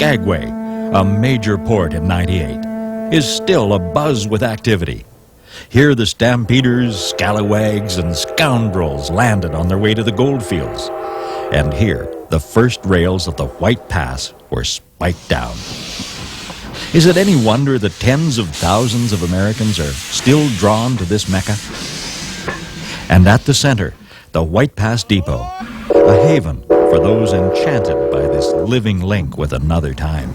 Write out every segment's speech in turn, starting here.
Skagway, a major port in '98, is still abuzz with activity. Here the stampeders, scalawags, and scoundrels landed on their way to the goldfields. And here, the first rails of the White Pass were spiked down. Is it any wonder that tens of thousands of Americans are still drawn to this mecca? And at the center, the White Pass Depot, a haven for those enchanted by this living link with another time.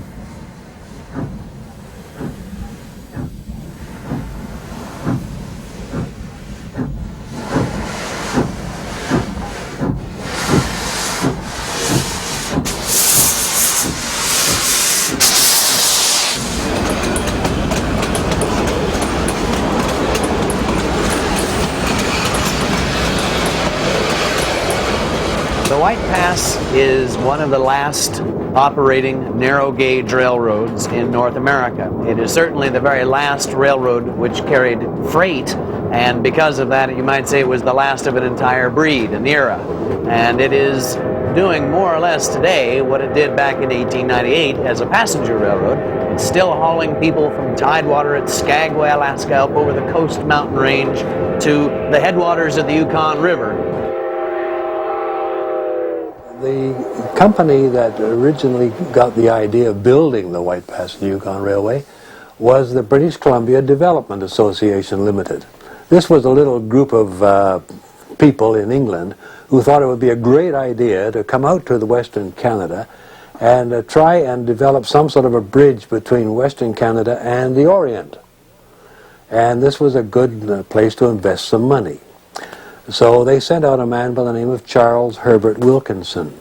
The White Pass is one of the last operating narrow-gauge railroads in North America. It is certainly the very last railroad which carried freight, and because of that, you might say it was the last of an entire breed, an era. And it is doing more or less today what it did back in 1898 as a passenger railroad. It's still hauling people from Tidewater at Skagway, Alaska, up over the Coast Mountain Range to the headwaters of the Yukon River. The company that originally got the idea of building the White Pass Yukon Railway was the British Columbia Development Association Limited. This was a little group of people in England who thought it would be a great idea to come out to the Western Canada and try and develop some sort of a bridge between Western Canada and the Orient. And this was a good place to invest some money. So they sent out a man by the name of Charles Herbert Wilkinson.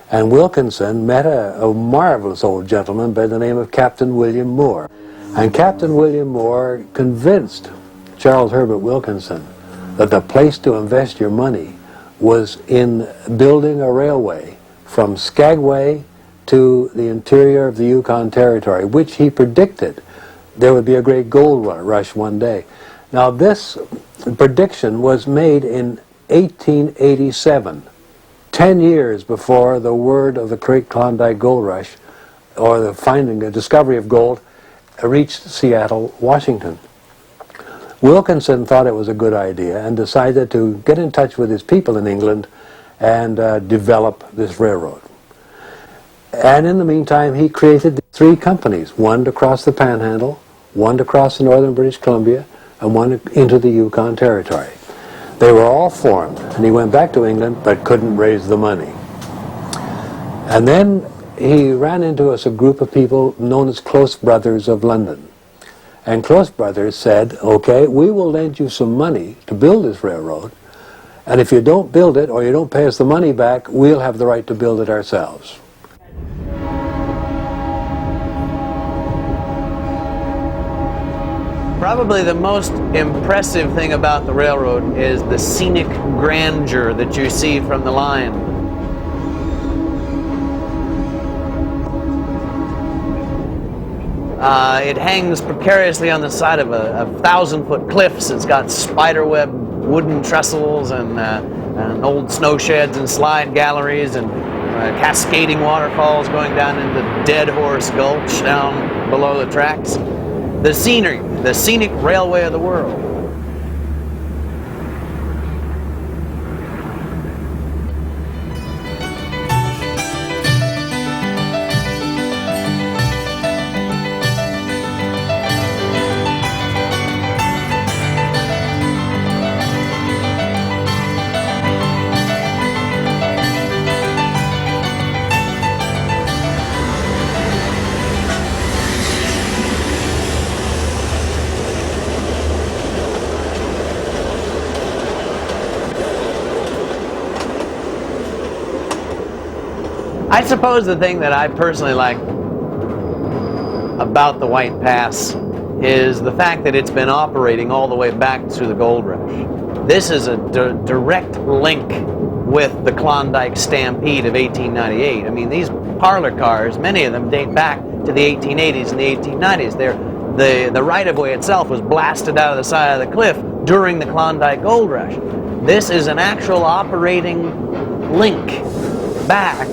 And Wilkinson met a marvelous old gentleman by the name of Captain William Moore. And Captain William Moore convinced Charles Herbert Wilkinson that the place to invest your money was in building a railway from Skagway to the interior of the Yukon Territory, which he predicted there would be a great gold rush one day. Now this prediction was made in 1887, 10 years before the word of the great Klondike Gold Rush, or the discovery of gold, reached Seattle, Washington. Wilkinson thought it was a good idea and decided to get in touch with his people in England and develop this railroad. And in the meantime, he created 3 companies, one to cross the Panhandle, one to cross the northern British Columbia, and one into the Yukon Territory. They were all formed, and he went back to England but couldn't raise the money. And then he ran into a group of people known as Close Brothers of London. And Close Brothers said, okay, we will lend you some money to build this railroad, and if you don't build it or you don't pay us the money back, we'll have the right to build it ourselves. Probably the most impressive thing about the railroad is the scenic grandeur that you see from the line. It hangs precariously on the side of a 1,000-foot cliffs. It's got spiderweb wooden trestles and old snow sheds and slide galleries and cascading waterfalls going down into Dead Horse Gulch down below the tracks. The scenery, the scenic railway of the world. I suppose the thing that I personally like about the White Pass is the fact that it's been operating all the way back through the gold rush. This is a direct link with the Klondike Stampede of 1898. I mean, these parlor cars, many of them date back to the 1880s and the 1890s. The right-of-way itself was blasted out of the side of the cliff during the Klondike Gold Rush. This is an actual operating link back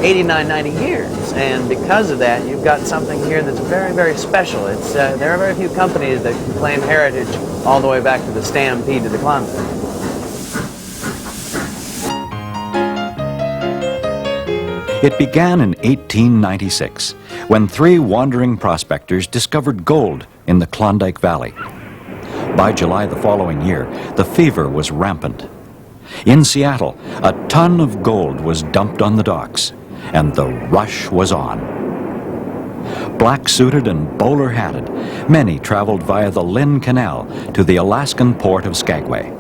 89, 90 years. And because of that, you've got something here that's very, very special. There are very few companies that can claim heritage all the way back to the stampede to the Klondike. It began in 1896 when 3 wandering prospectors discovered gold in the Klondike Valley. By July the following year, the fever was rampant. In Seattle, a ton of gold was dumped on the docks, and the rush was on. Black-suited and bowler-hatted, many traveled via the Lynn Canal to the Alaskan port of Skagway.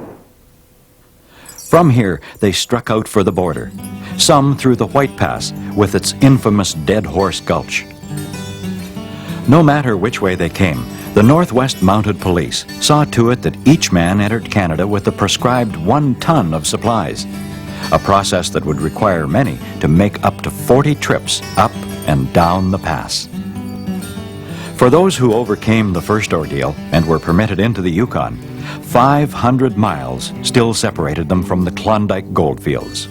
From here, they struck out for the border, some through the White Pass with its infamous Dead Horse Gulch. No matter which way they came, the Northwest Mounted Police saw to it that each man entered Canada with the prescribed 1 ton of supplies, a process that would require many to make up to 40 trips up and down the pass. For those who overcame the first ordeal and were permitted into the Yukon, 500 miles still separated them from the Klondike goldfields.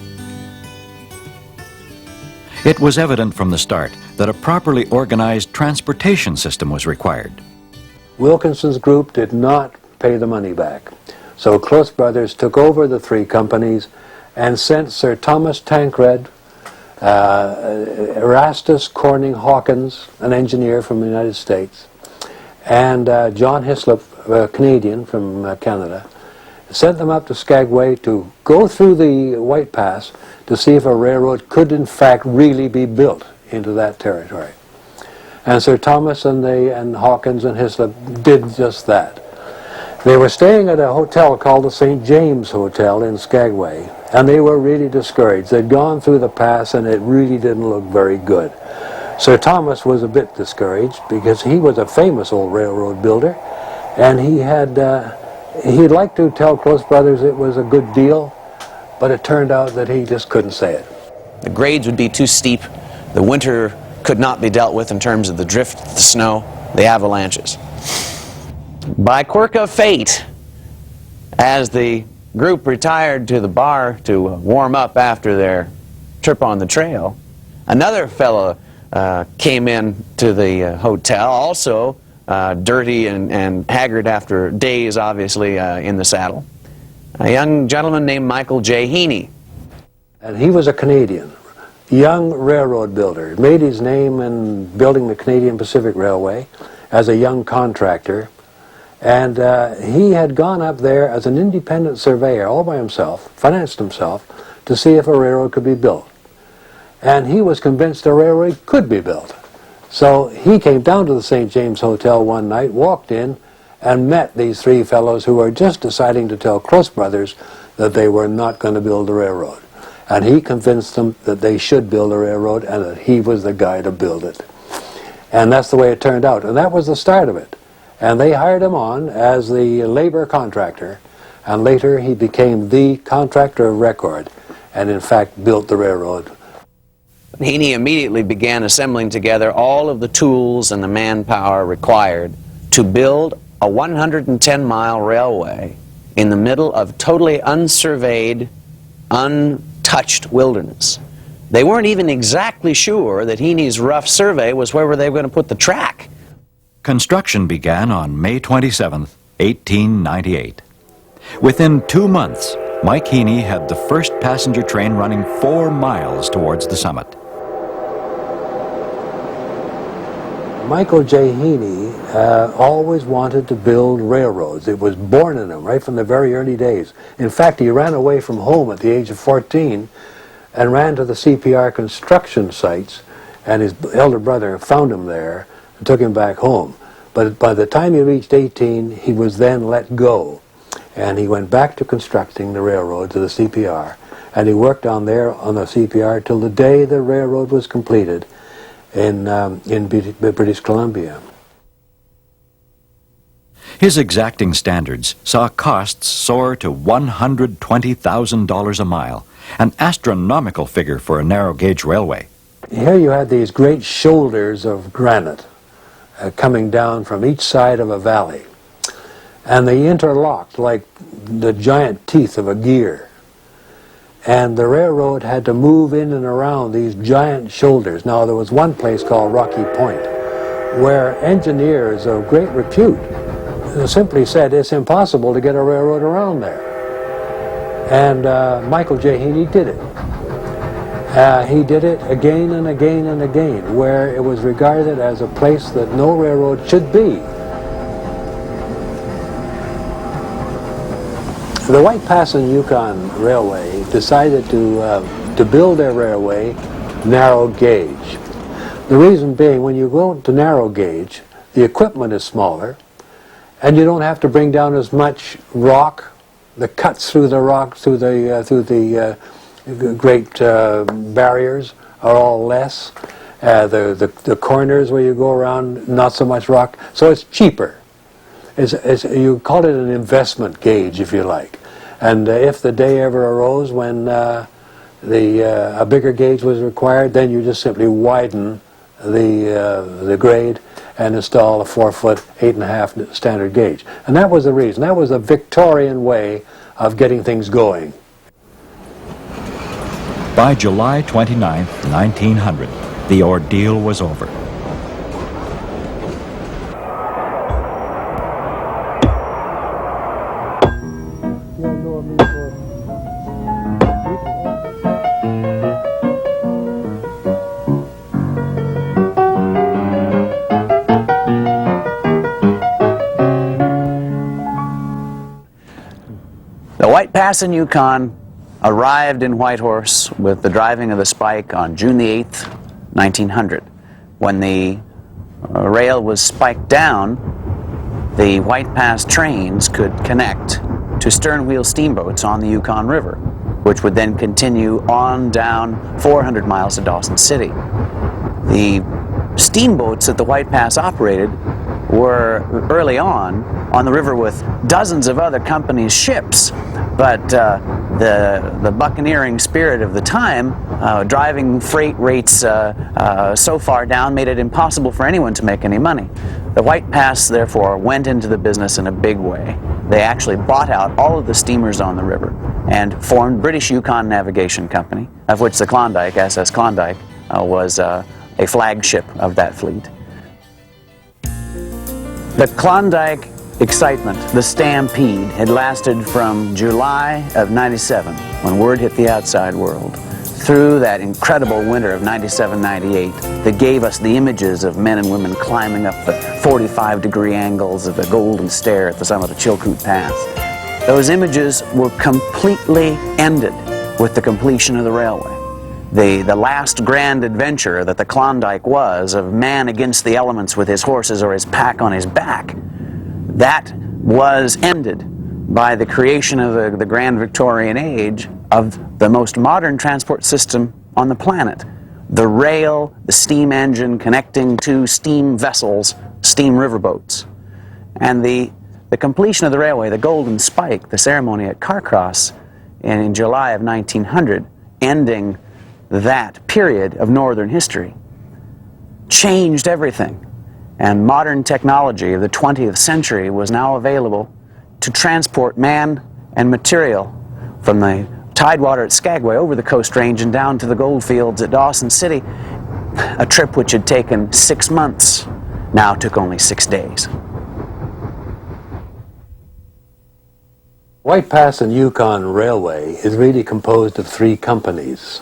It was evident from the start that a properly organized transportation system was required. Wilkinson's group did not pay the money back, so Close Brothers took over the 3 companies and sent Sir Thomas Tancred, Erastus Corning Hawkins, an engineer from the United States, and John Hislop, a Canadian from Canada, sent them up to Skagway to go through the White Pass to see if a railroad could in fact really be built into that territory. And Sir Thomas and Hawkins and Hislop did just that. They were staying at a hotel called the St. James Hotel in Skagway, and they were really discouraged. They'd gone through the pass and it really didn't look very good. Sir Thomas was a bit discouraged because he was a famous old railroad builder, and he'd like to tell Close Brothers it was a good deal, but it turned out that he just couldn't say it. The grades would be too steep. The winter could not be dealt with in terms of the drift, the snow, the avalanches. By quirk of fate, as the group retired to the bar to warm up after their trip on the trail, another fellow came in to the hotel, also dirty and haggard after days, obviously, in the saddle. A young gentleman named Michael J. Heaney. And he was a Canadian, young railroad builder. He made his name in building the Canadian Pacific Railway as a young contractor. And he had gone up there as an independent surveyor all by himself, financed himself, to see if a railroad could be built. And he was convinced a railroad could be built. So he came down to the St. James Hotel one night, walked in, and met these 3 fellows who were just deciding to tell Close Brothers that they were not going to build a railroad. And he convinced them that they should build a railroad and that he was the guy to build it. And that's the way it turned out. And that was the start of it. And they hired him on as the labor contractor, and later he became the contractor of record and in fact built the railroad. Heaney immediately began assembling together all of the tools and the manpower required to build a 110-mile railway in the middle of totally unsurveyed, untouched wilderness. They weren't even exactly sure that Heaney's rough survey was where they were going to put the track. Construction began on May 27, 1898. Within 2 months, Mike Heaney had the first passenger train running 4 miles towards the summit. Michael J. Heaney always wanted to build railroads. It was born in him right from the very early days. In fact, he ran away from home at the age of 14 and ran to the CPR construction sites, and his elder brother found him there and took him back home. But by the time he reached 18, he was then let go, and he went back to constructing the railroad to the CPR, and he worked on there on the CPR till the day the railroad was completed in British Columbia. His exacting standards saw costs soar to $120,000 a mile, an astronomical figure for a narrow-gauge railway. Here you had these great shoulders of granite coming down from each side of a valley, and they interlocked like the giant teeth of a gear. and the railroad had to move in and around these giant shoulders. Now, there was one place called Rocky Point where engineers of great repute simply said it's impossible to get a railroad around there. And Michael J. Heaney did it. He did it again and again and again, where it was regarded as a place that no railroad should be. The White Pass and Yukon Railway decided to build their railway narrow gauge. The reason being, when you go to narrow gauge, the equipment is smaller, and you don't have to bring down as much rock. The cuts through the rock, through the great barriers are all less. The corners where you go around, not so much rock. So it's cheaper. You call it an investment gauge, if you like. And if the day ever arose when a bigger gauge was required, then you just simply widen the grade and install a 4-foot, 8.5 standard gauge. And that was the reason. That was a Victorian way of getting things going. By July 29, 1900, the ordeal was over. The White Pass and Yukon arrived in Whitehorse with the driving of the spike on June the 8th, 1900. When the rail was spiked down, the White Pass trains could connect to stern wheel steamboats on the Yukon River, which would then continue on down 400 miles to Dawson City. The steamboats that the White Pass operated were early on the river with dozens of other companies' ships, but the buccaneering spirit of the time, driving freight rates so far down, made it impossible for anyone to make any money. The White Pass, therefore, went into the business in a big way. They actually bought out all of the steamers on the river and formed British Yukon Navigation Company, of which the Klondike, SS Klondike, was a flagship of that fleet. The Klondike excitement, the stampede, had lasted from July of '97, when word hit the outside world, through that incredible winter of '97-'98 that gave us the images of men and women climbing up the 45-degree angles of the Golden Stair at the summit of Chilkoot Pass. Those images were completely ended with the completion of the railway. The last grand adventure that the Klondike was, of man against the elements with his horses or his pack on his back, that was ended by the creation of the Grand Victorian Age of the most modern transport system on the planet. The rail, the steam engine connecting to steam vessels, steam riverboats. And the completion of the railway, the Golden Spike, the ceremony at Carcross in July of 1900, ending that period of northern history, changed everything. And modern technology of the 20th century was now available to transport man and material from the tidewater at Skagway over the Coast Range and down to the gold fields at Dawson City. A trip which had taken 6 months now took only 6 days. White Pass and Yukon Railway is really composed of 3 companies.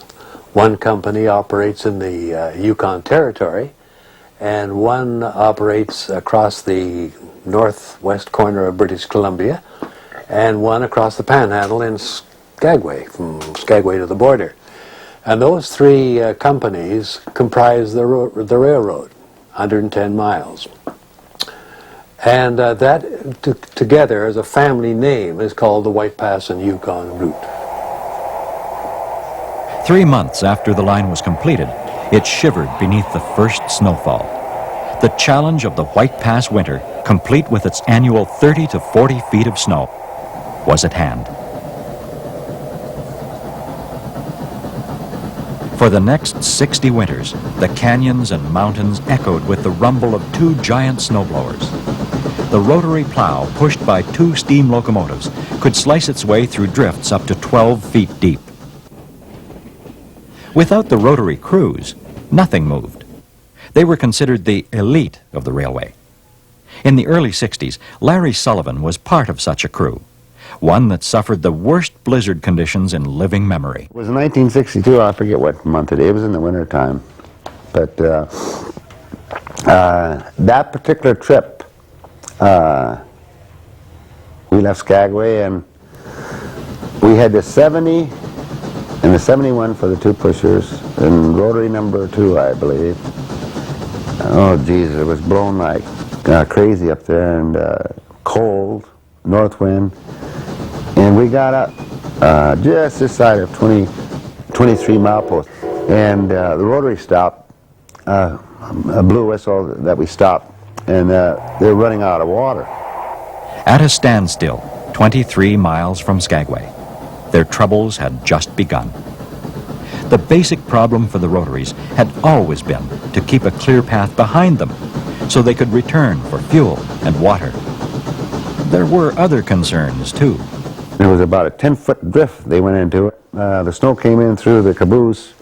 One company operates in the Yukon Territory, and one operates across the northwest corner of British Columbia, and one across the Panhandle in Skagway, from Skagway to the border. And those 3 companies comprise the railroad, 110 miles. And that together as a family name is called the White Pass and Yukon Route. 3 months after the line was completed, it shivered beneath the first snowfall. The challenge of the White Pass winter, complete with its annual 30 to 40 feet of snow, was at hand. For the next 60 winters, the canyons and mountains echoed with the rumble of 2 giant snowblowers. The rotary plow, pushed by 2 steam locomotives, could slice its way through drifts up to 12 feet deep. Without the rotary crews, nothing moved. They were considered the elite of the railway. In the early 60s, Larry Sullivan was part of such a crew, one that suffered the worst blizzard conditions in living memory. It was in 1962, I forget what month it was in the winter time. But that particular trip, we left Skagway and we had the 70 and the 71 for the two pushers and rotary number 2, I believe. Oh, geez, it was blown like crazy up there and cold, north wind. And we got up just this side of 23 milepost. And the rotary stopped, a blue whistle that we stopped, and they were running out of water. At a standstill, 23 miles from Skagway, their troubles had just begun. The basic problem for the rotaries had always been to keep a clear path behind them so they could return for fuel and water. There were other concerns, too. There was about a 10-foot drift they went into it. The snow came in through the caboose,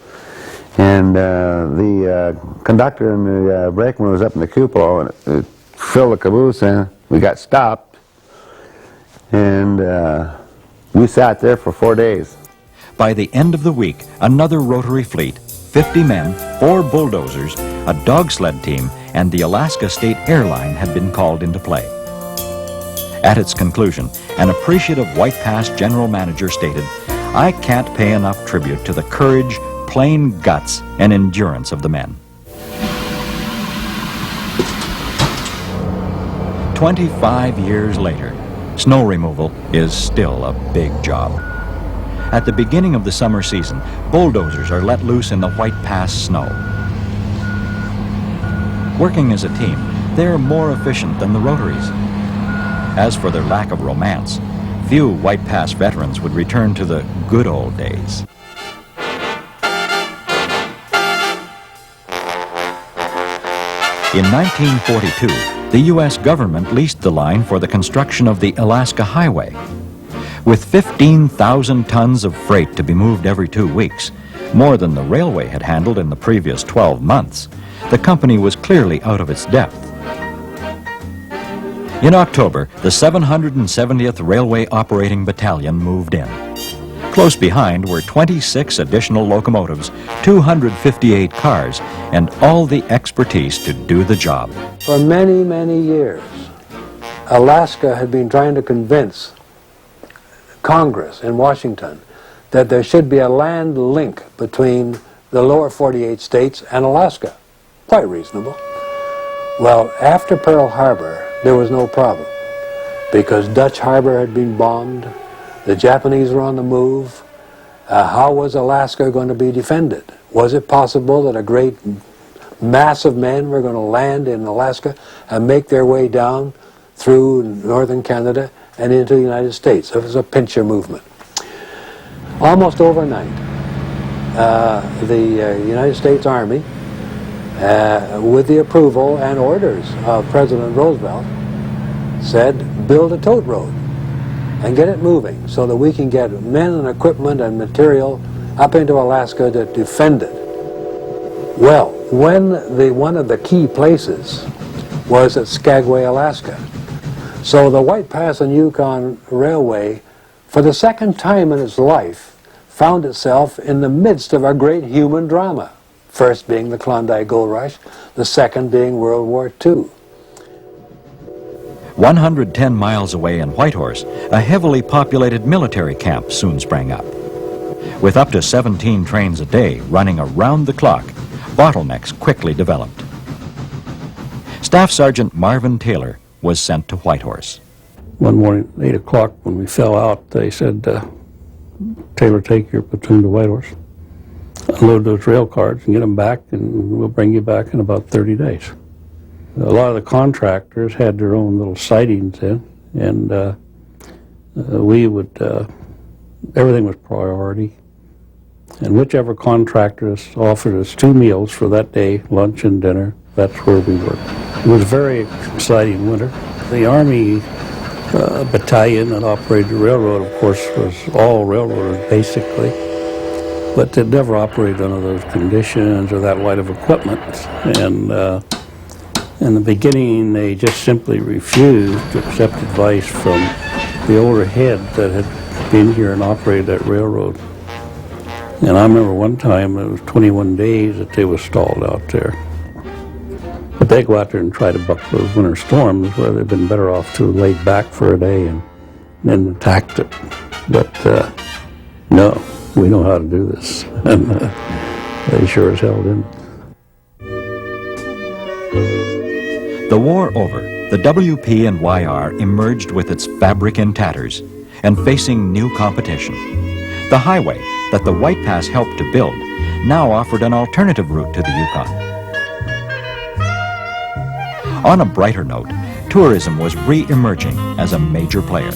and the conductor and the brakeman was up in the cupola, and it filled the caboose, and we got stopped. And we sat there for 4 days. By the end of the week, another rotary fleet, 50 men, 4 bulldozers, a dog sled team, and the Alaska State Airline had been called into play. At its conclusion, an appreciative White Pass general manager stated, "I can't pay enough tribute to the courage, plain guts, and endurance of the men." 25 years later, snow removal is still a big job. At the beginning of the summer season, bulldozers are let loose in the White Pass snow. Working as a team, they're more efficient than the rotaries. As for their lack of romance, few White Pass veterans would return to the good old days. In 1942, the U.S. government leased the line for the construction of the Alaska Highway. With 15,000 tons of freight to be moved every 2 weeks, more than the railway had handled in the previous 12 months, the company was clearly out of its depth. In October, the 770th Railway Operating Battalion moved in. Close behind were 26 additional locomotives, 258 cars, and all the expertise to do the job. For many, many years, Alaska had been trying to convince Congress in Washington that there should be a land link between the lower 48 states and Alaska. Quite reasonable. Well, after Pearl Harbor, there was no problem because Dutch Harbor had been bombed, the Japanese were on the move. How was Alaska going to be defended? Was it possible that a great mass of men were going to land in Alaska and make their way down through northern Canada and into the United States? It was a pincher movement. Almost overnight, the United States Army, with the approval and orders of President Roosevelt, said, build a tote road and get it moving so that we can get men and equipment and material up into Alaska to defend it. Well, one of the key places was at Skagway, Alaska. So the White Pass and Yukon Railway, for the second time in its life, found itself in the midst of a great human drama. First being the Klondike Gold Rush, the second being World War II. 110 miles away in Whitehorse, a heavily populated military camp soon sprang up. With up to 17 trains a day running around the clock, bottlenecks quickly developed. Staff Sergeant Marvin Taylor was sent to Whitehorse. One morning, 8 o'clock, when we fell out, they said, Taylor, take your platoon to Whitehorse, unload those rail cars and get them back, and we'll bring you back in about 30 days. A lot of the contractors had their own little sidings in, and everything was priority. And whichever contractor offered us 2 meals for that day, lunch and dinner, that's where we worked. It was a very exciting winter. The Army battalion that operated the railroad, of course, was all railroaders, basically. but they'd never operated under those conditions or that light of equipment. And in the beginning, they just simply refused to accept advice from the older head that had been here and operated that railroad. And I remember one time, it was 21 days that they were stalled out there. But they go out there and try to buck those winter storms, where they've been better off to lay back for a day and then attacked it. But no, we know how to do this. And they sure as hell didn't. The war over, the WP and YR emerged with its fabric in tatters and facing new competition. The highway that the White Pass helped to build now offered an alternative route to the Yukon. On a brighter note, tourism was re-emerging as a major player.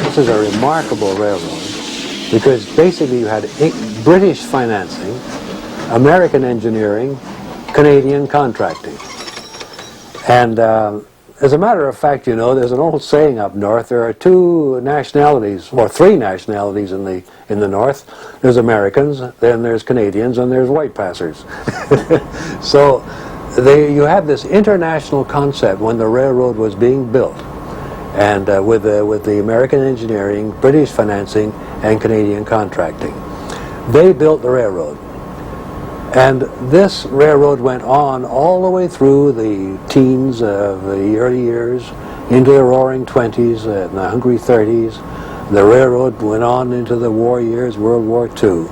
This is a remarkable railroad because basically you had British financing, American engineering, Canadian contracting. And as a matter of fact, you know, there's an old saying up north, there are two nationalities, or three nationalities in the north. There's Americans, then there's Canadians, and there's White Passers. So you have this international concept when the railroad was being built. And with the American engineering, British financing, and Canadian contracting. They built the railroad. And this railroad went on all the way through the teens of the early years, into the roaring 20s and the hungry 30s. The railroad went on into the war years, World War II.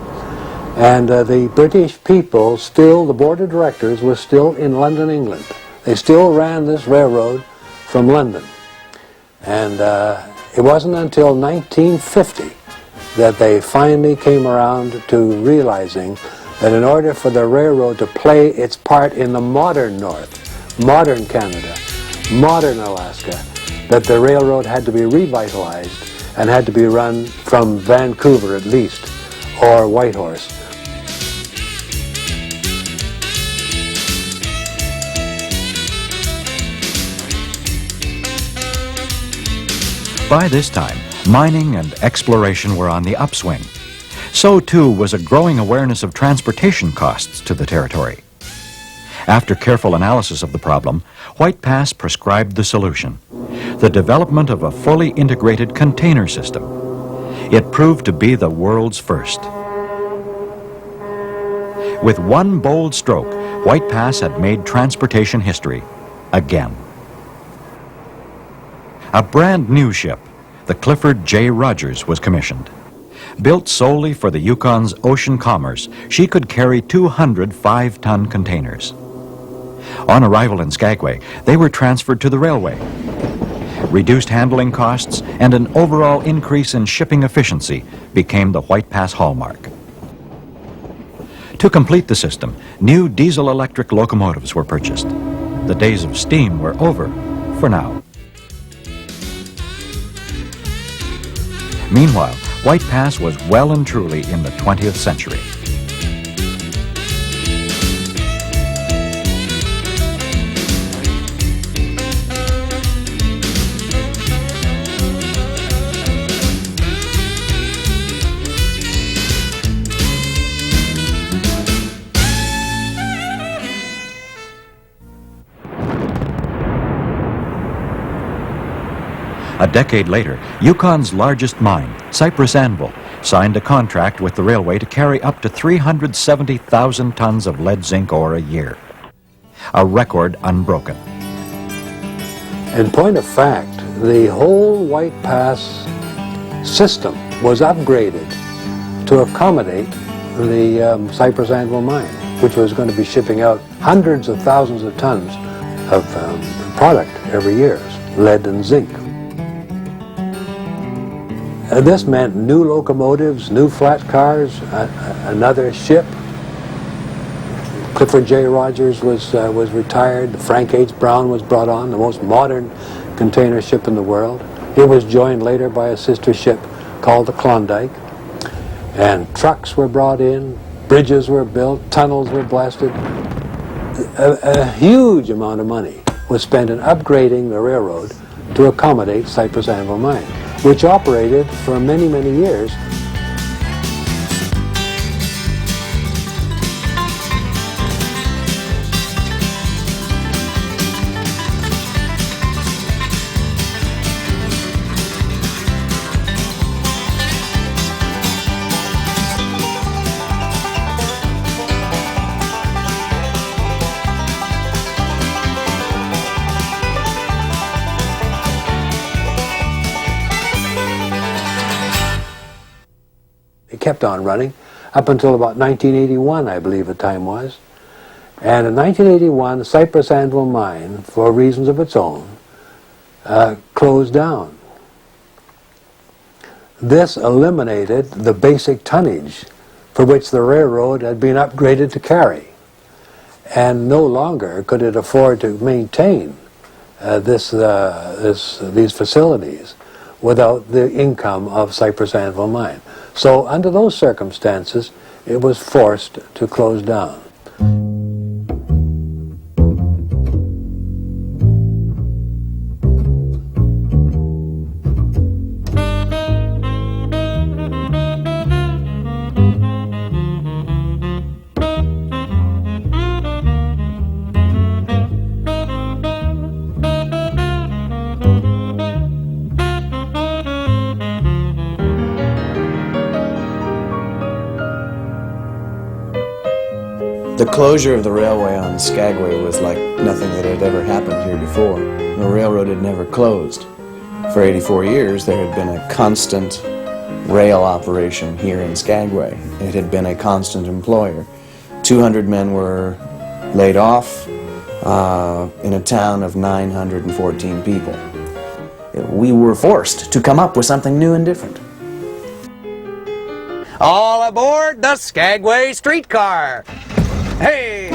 And the British people still, the board of directors was still in London, England. They still ran this railroad from London. And it wasn't until 1950 that they finally came around to realizing that in order for the railroad to play its part in the modern North, modern Canada, modern Alaska, that the railroad had to be revitalized and had to be run from Vancouver at least, or Whitehorse. By this time, mining and exploration were on the upswing. So too was a growing awareness of transportation costs to the territory. After careful analysis of the problem, White Pass prescribed the solution: the development of a fully integrated container system. It proved to be the world's first. With one bold stroke, White Pass had made transportation history again. A brand new ship, the Clifford J. Rogers, was commissioned. Built solely for the Yukon's ocean commerce, she could carry 200 5-ton containers. On arrival in Skagway, they were transferred to the railway. Reduced handling costs and an overall increase in shipping efficiency became the White Pass hallmark. To complete the system, new diesel-electric locomotives were purchased. The days of steam were over for now. Meanwhile, White Pass was well and truly in the 20th century. A decade later, Yukon's largest mine, Cypress Anvil, signed a contract with the railway to carry up to 370,000 tons of lead zinc ore a year. A record unbroken. In point of fact, the whole White Pass system was upgraded to accommodate the Cypress Anvil mine, which was going to be shipping out hundreds of thousands of tons of product every year, lead and zinc. This meant new locomotives, new flat cars, another ship. Clifford J. Rogers was retired. Frank H. Brown was brought on, the most modern container ship in the world. It was joined later by a sister ship called the Klondike. And trucks were brought in, bridges were built, tunnels were blasted. A huge amount of money was spent in upgrading the railroad to accommodate Cypress Anvil Mine, which operated for many, many years. It kept on running up until about 1981, I believe the time was. And in 1981, the Cypress Anvil Mine, for reasons of its own, closed down. This eliminated the basic tonnage for which the railroad had been upgraded to carry. And no longer could it afford to maintain these facilities without the income of Cypress Anvil Mine. So under those circumstances, it was forced to close down. The closure of the railway on Skagway was like nothing that had ever happened here before. The railroad had never closed. For 84 years, there had been a constant rail operation here in Skagway. It had been a constant employer. 200 men were laid off in a town of 914 people. We were forced to come up with something new and different. All aboard the Skagway streetcar! Hey!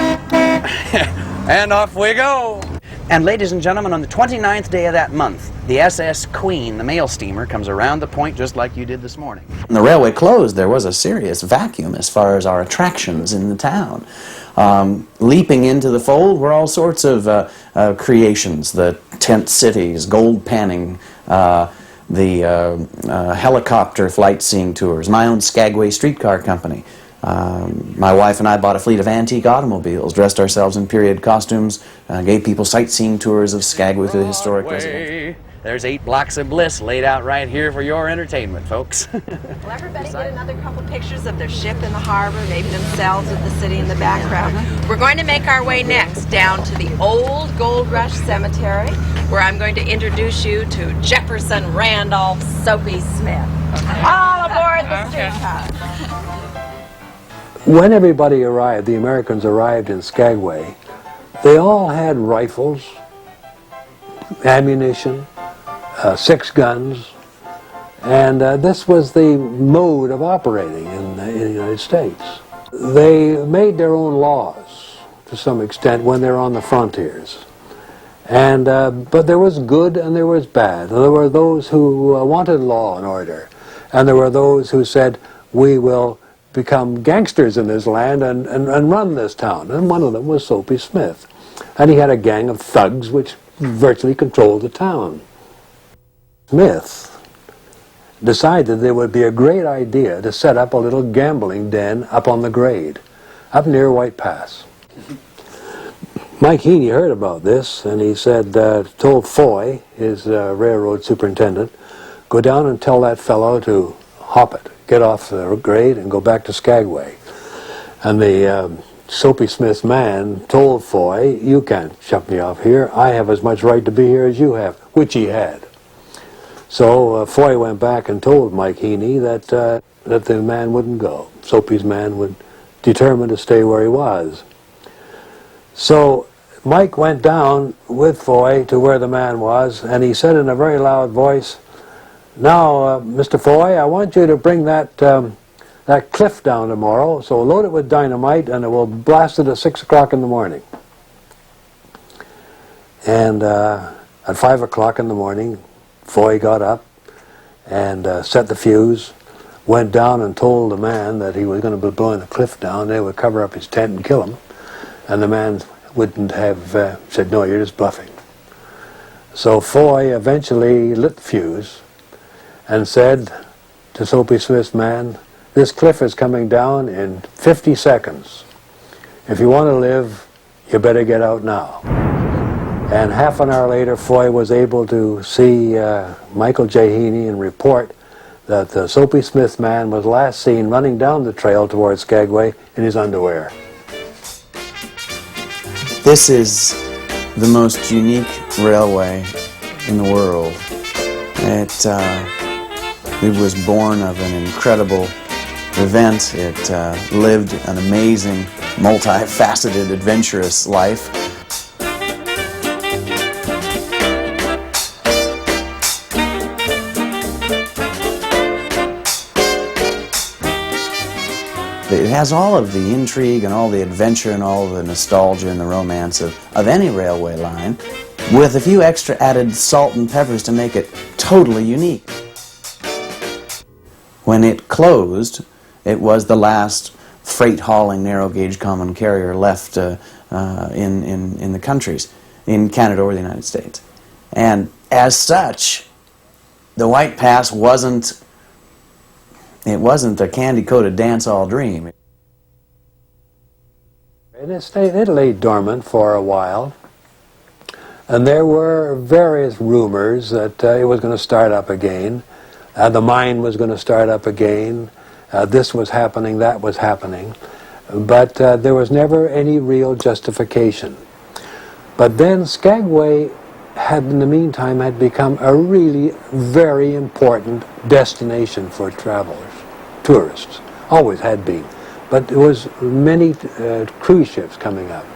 And off we go! And ladies and gentlemen, on the 29th day of that month, the SS Queen, the mail steamer, comes around the point just like you did this morning. When the railway closed, there was a serious vacuum as far as our attractions in the town. Leaping into the fold were all sorts of creations, the tent cities, gold panning, the helicopter flight seeing tours, my own Skagway streetcar company. My wife and I bought a fleet of antique automobiles, dressed ourselves in period costumes, gave people sightseeing tours of Skagway through the historic residence. There's 8 blocks of bliss laid out right here for your entertainment, folks. Will everybody get another couple pictures of their ship in the harbor, maybe themselves with the city in the background? We're going to make our way next down to the old Gold Rush Cemetery, where I'm going to introduce you to Jefferson Randolph Soapy Smith. All aboard the streetcar. When everybody arrived, the Americans arrived in Skagway, they all had rifles, ammunition, 6 guns, and this was the mode of operating in the United States. They made their own laws to some extent when they're on the frontiers. And, but there was good and there was bad. There were those who wanted law and order, and there were those who said, we will become gangsters in this land and run this town. And one of them was Soapy Smith. And he had a gang of thugs which virtually controlled the town. Smith decided it would be a great idea to set up a little gambling den up on the grade, up near White Pass. Mike Heaney heard about this, and he said, told Foy, his railroad superintendent, go down and tell that fellow to hop it, get off the grade and go back to Skagway. And the Soapy Smith's man told Foy, you can't shut me off here. I have as much right to be here as you have, which he had. So Foy went back and told Mike Heaney that the man wouldn't go. Soapy's man would determine to stay where he was. So Mike went down with Foy to where the man was, and he said in a very loud voice, "Now, Mr. Foy, I want you to bring that cliff down tomorrow, so load it with dynamite and it will blast it at 6 o'clock in the morning." And at 5 o'clock in the morning, Foy got up and set the fuse, went down and told the man that he was going to be blowing the cliff down. They would cover up his tent and kill him. And the man wouldn't have said, "No, you're just bluffing." So Foy eventually lit the fuse and said to Soapy Smith's man, "This cliff is coming down in 50 seconds. If you want to live, you better get out now." And half an hour later, Foy was able to see Michael J. Heaney and report that the Soapy Smith man was last seen running down the trail towards Skagway in his underwear. This is the most unique railway in the world. It was born of an incredible event. It lived an amazing, multifaceted, adventurous life. It has all of the intrigue and all the adventure and all the nostalgia and the romance of any railway line, with a few extra added salt and peppers to make it totally unique. When it closed, it was the last freight-hauling narrow-gauge common carrier left in the countries, in Canada or the United States. And as such, the White Pass wasn't a candy-coated dance-all dream. And it lay dormant for a while, and there were various rumors that it was going to start up again. The mine was going to start up again. This was happening, that was happening. But there was never any real justification. But then Skagway had, in the meantime, had become a really very important destination for travelers, tourists. Always had been. But there was many cruise ships coming up,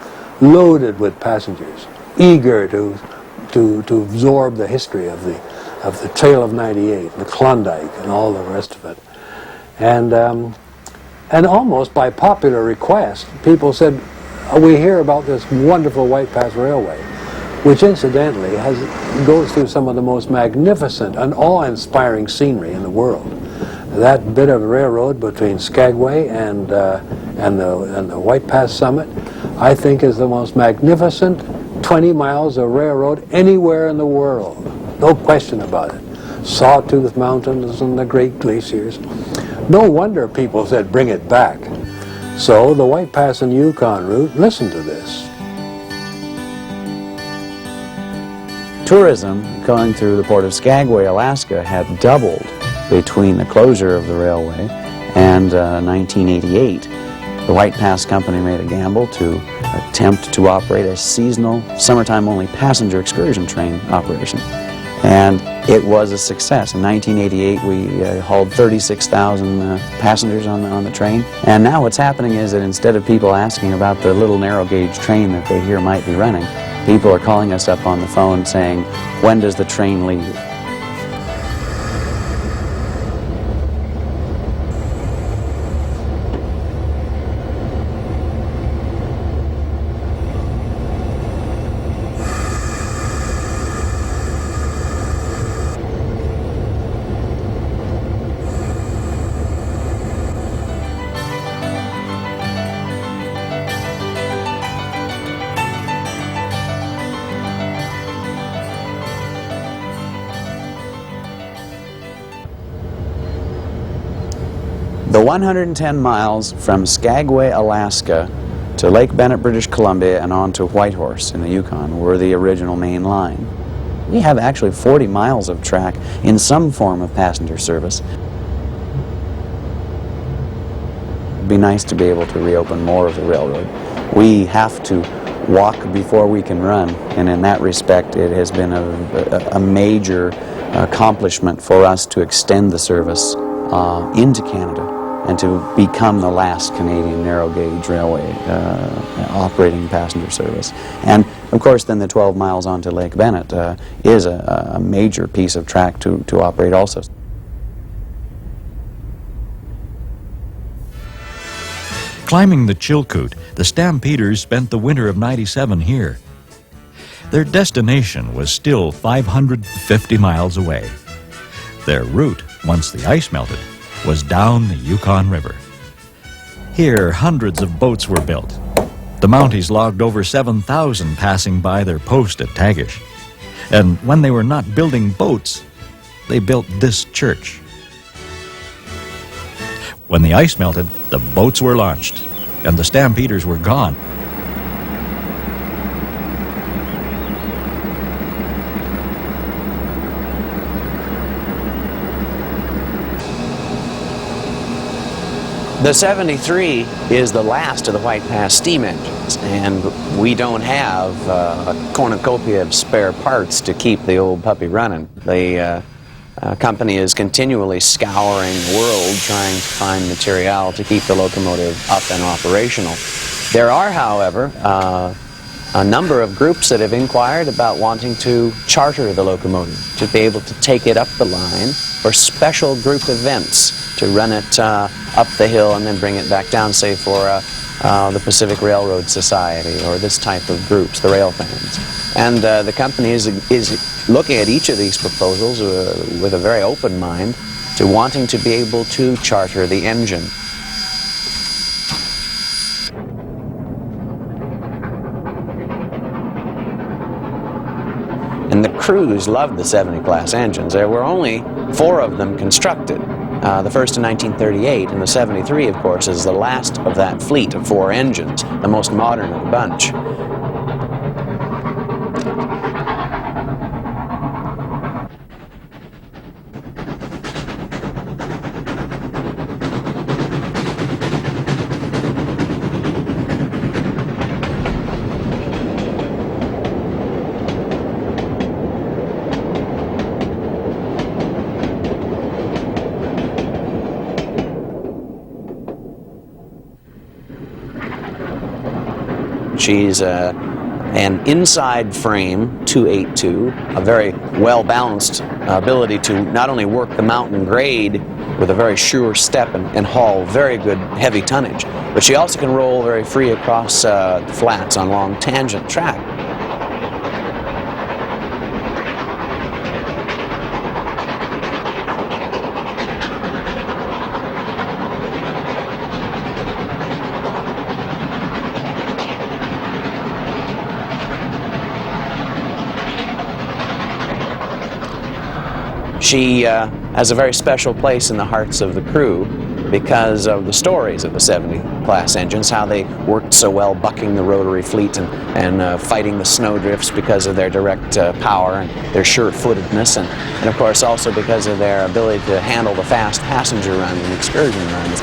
loaded with passengers, eager to absorb the history of the Trail of '98, the Klondike, and all the rest of it. And almost by popular request, people said, "We hear about this wonderful White Pass Railway," which incidentally goes through some of the most magnificent and awe-inspiring scenery in the world. That bit of railroad between Skagway and the White Pass summit, I think, is the most magnificent 20 miles of railroad anywhere in the world. No question about it. Sawtooth Mountains and the great glaciers. No wonder people said, "Bring it back." So the White Pass and Yukon route, listen to this. Tourism going through the port of Skagway, Alaska, had doubled between the closure of the railway and 1988. The White Pass Company made a gamble to attempt to operate a seasonal, summertime-only passenger excursion train operation. And it was a success. In 1988, we hauled 36,000 passengers on the train. And now what's happening is that instead of people asking about the little narrow-gauge train that they hear might be running, people are calling us up on the phone saying, "When does the train leave?" The 110 miles from Skagway, Alaska to Lake Bennett, British Columbia and on to Whitehorse in the Yukon were the original main line. We have actually 40 miles of track in some form of passenger service. It'd be nice to be able to reopen more of the railroad. We have to walk before we can run, and in that respect it has been a major accomplishment for us to extend the service into Canada and to become the last Canadian narrow gauge railway operating passenger service. And of course then the 12 miles onto Lake Bennett is a major piece of track to operate also. Climbing the Chilkoot, the Stampeders spent the winter of '97 here. Their destination was still 550 miles away. Their route, once the ice melted, was down the Yukon River. Here, hundreds of boats were built. The Mounties logged over 7,000 passing by their post at Tagish. And when they were not building boats, they built this church. When the ice melted, the boats were launched, and the Stampeders were gone. The 73 is the last of the White Pass steam engines, and we don't have a cornucopia of spare parts to keep the old puppy running. The company is continually scouring the world trying to find material to keep the locomotive up and operational. There are, however, a number of groups that have inquired about wanting to charter the locomotive, to be able to take it up the line for special group events, to run it up the hill and then bring it back down, say for the Pacific Railroad Society or this type of groups, the rail fans. And the company is looking at each of these proposals with a very open mind to wanting to be able to charter the engine. And the crews loved the 70 class engines. There were only 4 of them constructed. The first in 1938, and the 73, of course, is the last of that fleet of 4 engines, the most modern of the bunch. She's an inside frame 282, a very well-balanced ability to not only work the mountain grade with a very sure step and haul very good heavy tonnage, but she also can roll very free across the flats on long tangent track. She has a very special place in the hearts of the crew because of the stories of the 70 class engines, how they worked so well bucking the rotary fleet and fighting the snowdrifts because of their direct power and their sure-footedness, and of course also because of their ability to handle the fast passenger runs and excursion runs.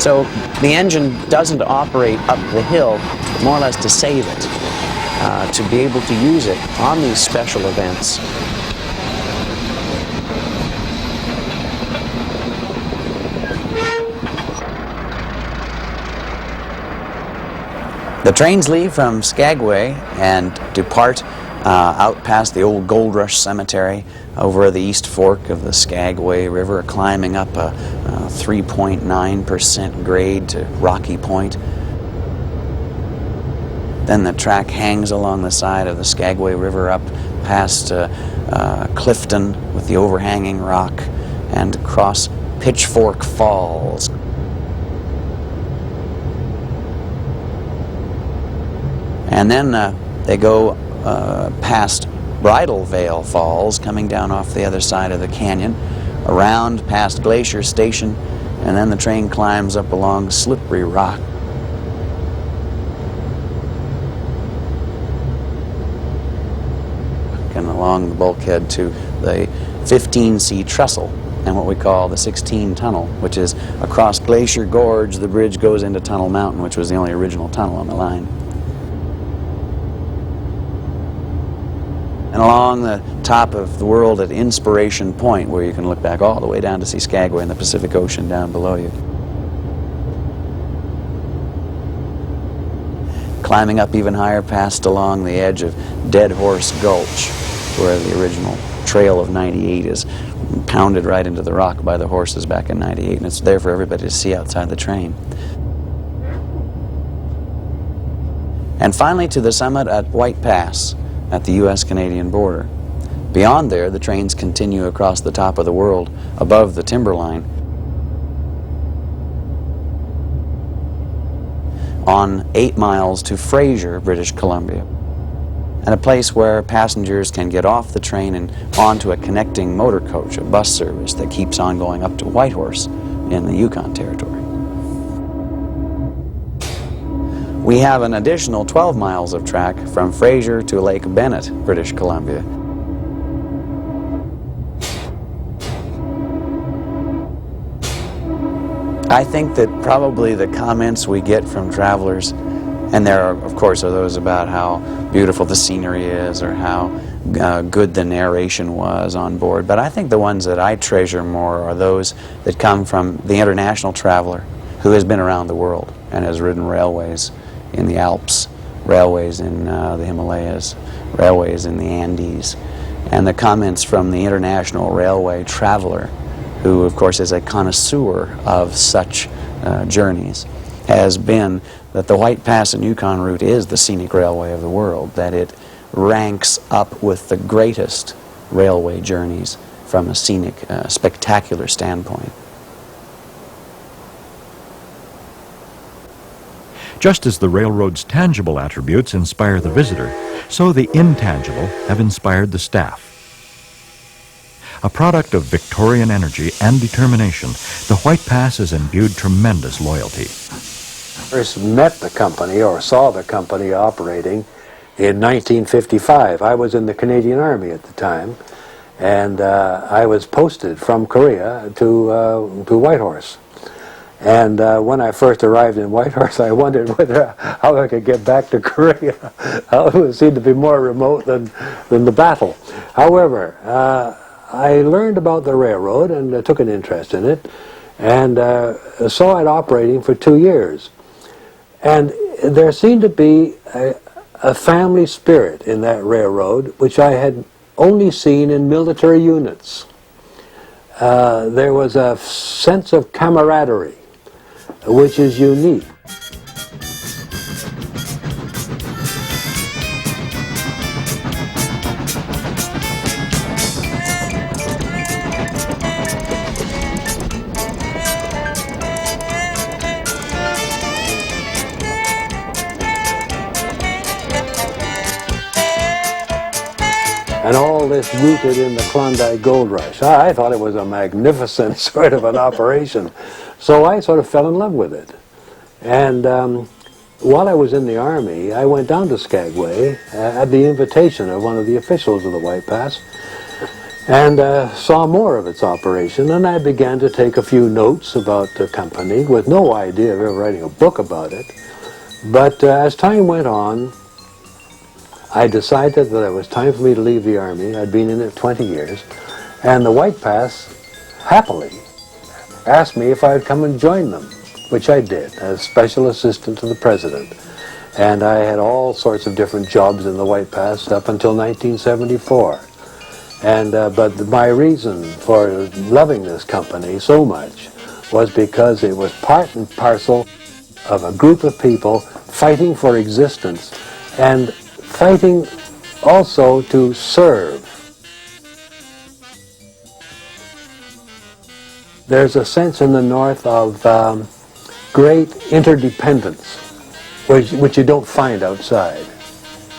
So the engine doesn't operate up the hill, more or less to save it, to be able to use it on these special events. The trains leave from Skagway and depart out past the old Gold Rush Cemetery, over the East Fork of the Skagway River, climbing up a 3.9% grade to Rocky Point. Then the track hangs along the side of the Skagway River up past Clifton with the overhanging rock and across Pitchfork Falls. And then they go past Bridal Veil Falls, coming down off the other side of the canyon, around past Glacier Station, and then the train climbs up along Slippery Rock. And along the bulkhead to the 15C trestle and what we call the 16 tunnel, which is across Glacier Gorge. The bridge goes into Tunnel Mountain, which was the only original tunnel on the line. And along the top of the world at Inspiration Point, where you can look back all the way down to see Skagway and the Pacific Ocean down below you. Climbing up even higher past along the edge of Dead Horse Gulch, where the original trail of 98 is pounded right into the rock by the horses back in 98, and it's there for everybody to see outside the train. And finally to the summit at White Pass, at the U.S.-Canadian border. Beyond there, the trains continue across the top of the world, above the timberline, on 8 miles to Fraser, British Columbia, and a place where passengers can get off the train and onto a connecting motor coach, a bus service that keeps on going up to Whitehorse in the Yukon Territory. We have an additional 12 miles of track from Fraser to Lake Bennett, British Columbia. I think that probably the comments we get from travelers, and there are, of course, are those about how beautiful the scenery is or how good the narration was on board, but I think the ones that I treasure more are those that come from the international traveler who has been around the world and has ridden railways in the Alps, railways in the Himalayas, railways in the Andes, and the comments from the international railway traveler, who of course is a connoisseur of such journeys, has been that the White Pass and Yukon Route is the scenic railway of the world, that it ranks up with the greatest railway journeys from a scenic, spectacular standpoint. Just as the railroad's tangible attributes inspire the visitor, so the intangible have inspired the staff. A product of Victorian energy and determination, the White Pass has imbued tremendous loyalty. First met the company or saw the company operating in 1955. I was in the Canadian Army at the time, and I was posted from Korea to Whitehorse. And when I first arrived in Whitehorse, I wondered how I could get back to Korea. It seemed to be more remote than the battle. However, I learned about the railroad and took an interest in it, and saw it operating for 2 years. And there seemed to be a family spirit in that railroad, which I had only seen in military units. There was a sense of camaraderie, which is unique. And all this rooted in the Klondike Gold Rush. I thought it was a magnificent sort of an operation. So I sort of fell in love with it. And while I was in the Army, I went down to Skagway at the invitation of one of the officials of the White Pass and saw more of its operation. And I began to take a few notes about the company with no idea of ever writing a book about it. But as time went on, I decided that it was time for me to leave the Army. I'd been in it 20 years. And the White Pass happily asked me if I would come and join them, which I did, as special assistant to the president. And I had all sorts of different jobs in the White Pass up until 1974. And but my reason for loving this company so much was because it was part and parcel of a group of people fighting for existence and fighting also to serve. There's a sense in the North of great interdependence, which you don't find outside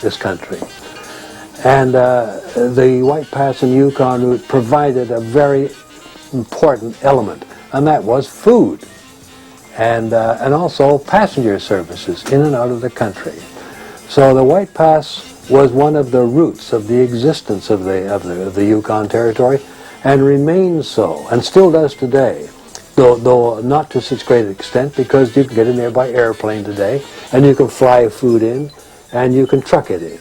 this country. And the White Pass and Yukon Route provided a very important element, and that was food, and also passenger services in and out of the country. So the White Pass was one of the roots of the existence of the Yukon Territory, and remains so, and still does today, though not to such great extent, because you can get in there by airplane today, and you can fly food in, and you can truck it in.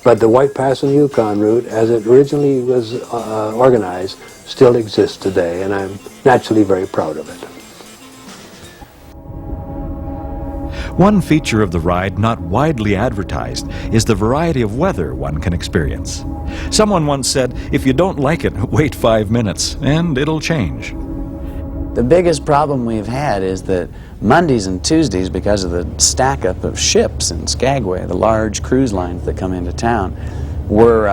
But the White Pass and Yukon Route, as it originally was organized, still exists today, and I'm naturally very proud of it. One feature of the ride not widely advertised is the variety of weather one can experience. Someone once said, if you don't like it, wait 5 minutes, and it'll change. The biggest problem we've had is that Mondays and Tuesdays, because of the stack-up of ships in Skagway, the large cruise lines that come into town, were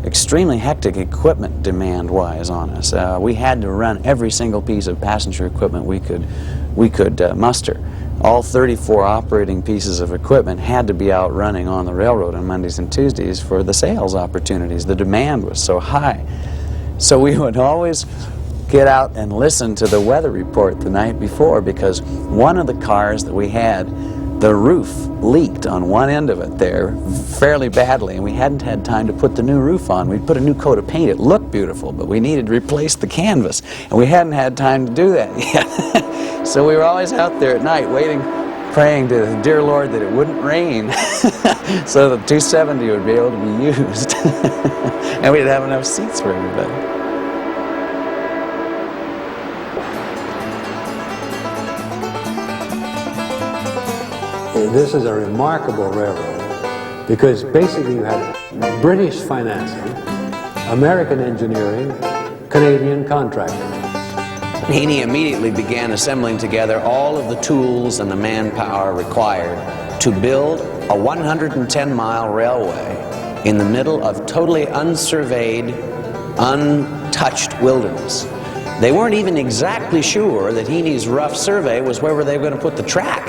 extremely hectic equipment demand-wise on us. We had to run every single piece of passenger equipment we could muster. All 34 operating pieces of equipment had to be out running on the railroad on Mondays and Tuesdays for the sales opportunities. The demand was so high. So we would always get out and listen to the weather report the night before, because one of the cars that we had, the roof leaked on one end of it there fairly badly, and we hadn't had time to put the new roof on. We'd put a new coat of paint. It looked beautiful, but we needed to replace the canvas, and we hadn't had time to do that yet. So we were always out there at night waiting, praying to the dear Lord that it wouldn't rain so the 270 would be able to be used and we'd have enough seats for everybody. This is a remarkable railroad because basically you had British financing, American engineering, Canadian contracting. Haney immediately began assembling together all of the tools and the manpower required to build a 110-mile railway in the middle of totally unsurveyed, untouched wilderness. They weren't even exactly sure that Haney's rough survey was where they were going to put the track.